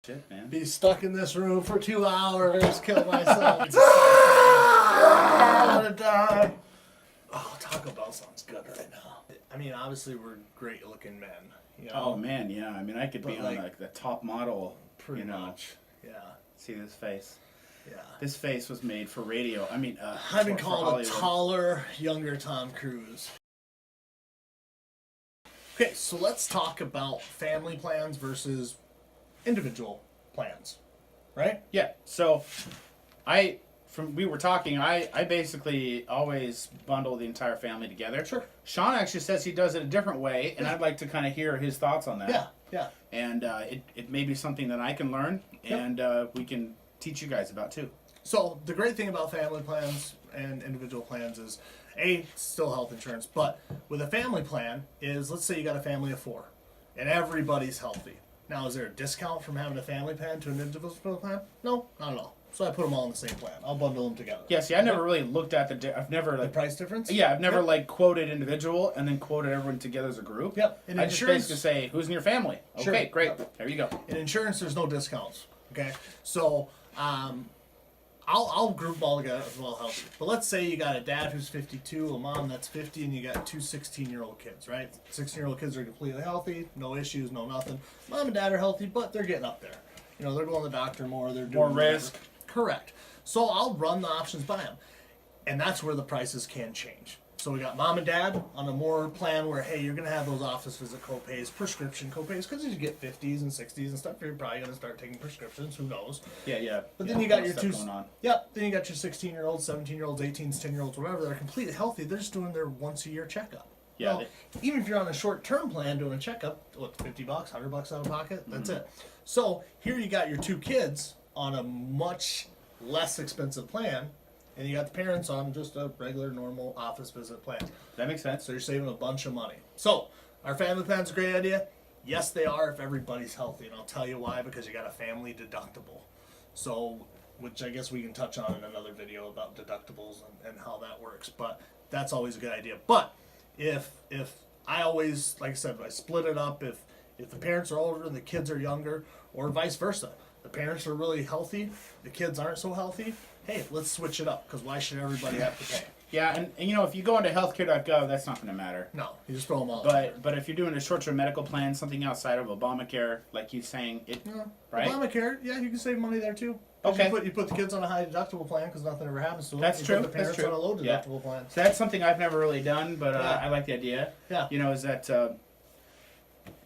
Shit, man. Be stuck in this room for 2 hours, kill myself. I want to die. Oh, Taco Bell sounds good right now. I mean, obviously we're great looking men. You know? Oh man, yeah. I mean, I could be But, on like the top model. Pretty you know. much. Yeah. See this face. Yeah. This face was made for radio. I mean, I've been for called a Hollywood. taller, younger Tom Cruise. Okay, so let's talk about family plans versus individual plans, right? Yeah. So, we were talking. I basically always bundle the entire family together. Sure. Sean actually says he does it a different way, and I'd like to kind of hear his thoughts on that. Yeah, yeah. And it may be something that I can learn, and we can teach you guys about too. So the great thing about family plans and individual plans is, it's still health insurance, but with a family plan is, let's say you got a family of 4, and everybody's healthy. Now, is there a discount from having a family plan to an individual plan? No, not at all. So I put them all in the same plan. I'll bundle them together. Yeah, see, I never really looked at I've never The like, price difference? yeah, I've never Yep. like quoted individual and then quoted everyone together as a group. Yep. In I just insurance- basically say, who's in your family? Sure. Okay, great. Yep. There you go. In insurance, there's no discounts. Okay, so I'll group them all together as well healthy. But let's say you got a dad who's 52, a mom that's 50, and you got 2 16-year-old kids, right? 16-year-old kids are completely healthy, no issues, no nothing. Mom and dad are healthy, but they're getting up there. You know, they're going to the doctor more. They're doing More whatever. risk. Correct. So I'll run the options by them, and that's where the prices can change. So we got mom and dad on a more plan where, hey, you're going to have those office visit copays, prescription copays, because as you get 50s and 60s and stuff, you're probably going to start taking prescriptions. Who knows? Yeah. But yeah, then you got your stuff two. going on. Yep. Then you got your 16-year-olds, 17-year-olds, 18s, 10-year-olds, whatever. They're completely healthy. They're just doing their once-a-year checkup. Yeah, Well, even if you're on a short-term plan doing a checkup, what, $50, $100 out of pocket? That's it. So here you got your 2 kids on a much less expensive plan, and you got the parents on just a regular, normal office visit plan. That makes sense. So you're saving a bunch of money. So, our family plan's a great idea. Yes, they are if everybody's healthy, and I'll tell you why, because you got a family deductible. So, which I guess we can touch on in another video about deductibles and how that works. But that's always a good idea. But if I always, like I said, I split it up. If the parents are older and the kids are younger, or vice versa, the parents are really healthy, the kids aren't so healthy. Hey, let's switch it up, because why should everybody have to pay? Yeah, and you know, if you go into healthcare.gov, that's not going to matter. No, you just throw them all. But if you're doing a short-term medical plan, something outside of Obamacare, like he's saying, right? Obamacare, yeah, you can save money there too. 'Cause Okay. You put the kids on a high deductible plan because nothing ever happens to them. That's You true, Put the that's parents true. on a low Yeah. deductible plan. So that's something I've never really done, but Yeah. I like the idea. Yeah. You know, is that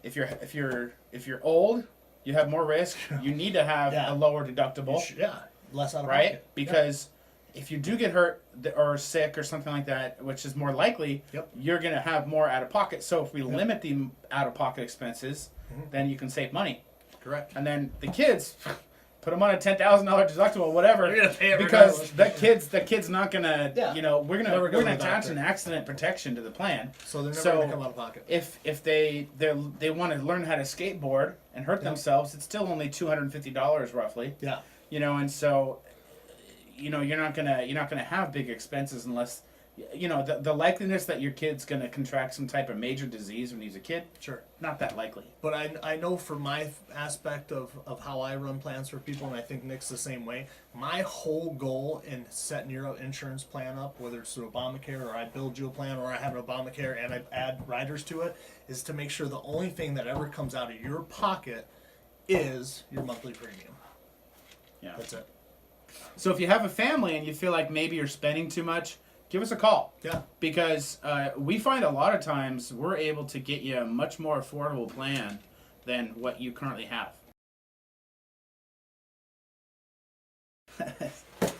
if you're old, you have more risk. You need to have Yeah. a lower deductible, Yeah, less out of right? pocket. Because if you do get hurt or sick or something like that, which is more likely, Yep. you're going to have more out of pocket. So if we Yep. limit the out of pocket expenses, then you can save money. Correct. And then the kids, put them on a $10,000 deductible, whatever. They're gonna pay it because regardless. the kid's not gonna, Yeah. you know, we're Never go to gonna the attach doctor. an accident protection to the plan. So they're never So, going to come out of pocket. If they want to learn how to skateboard and hurt themselves, it's still only $250 roughly. Yeah. You know, and so, you know, you're not gonna have big expenses unless, you know, the likeliness that your kid's gonna contract some type of major disease when he's a kid, Sure. not that likely. But I know from my aspect of how I run plans for people, and I think Nick's the same way, my whole goal in setting your insurance plan up, whether it's through Obamacare or I build you a plan or I have an Obamacare and I add riders to it, is to make sure the only thing that ever comes out of your pocket is your monthly premium. Yeah. That's it. So if you have a family and you feel like maybe you're spending too much, give us a call. Yeah. Because we find a lot of times we're able to get you a much more affordable plan than what you currently have.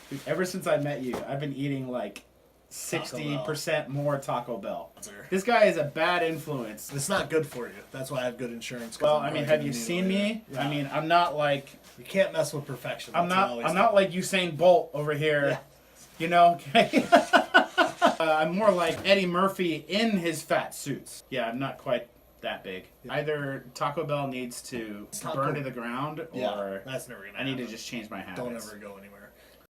Dude, ever since I met you, I've been eating like 60% more Taco Bell. This guy is a bad influence. It's not good for you. That's why I have good insurance. 'Cause Well, I'm I mean, going have to you need seen it me? later. Yeah. I mean, I'm not like You can't mess with perfection. I'm That's what I always not like Usain Bolt over here. Yeah. You know, okay? I'm more like Eddie Murphy in his fat suits. Yeah, I'm not quite that big. Either Taco Bell needs to Taco- burn to the ground, or Yeah, that's never gonna I need to happen. just change my habits. Don't ever go anywhere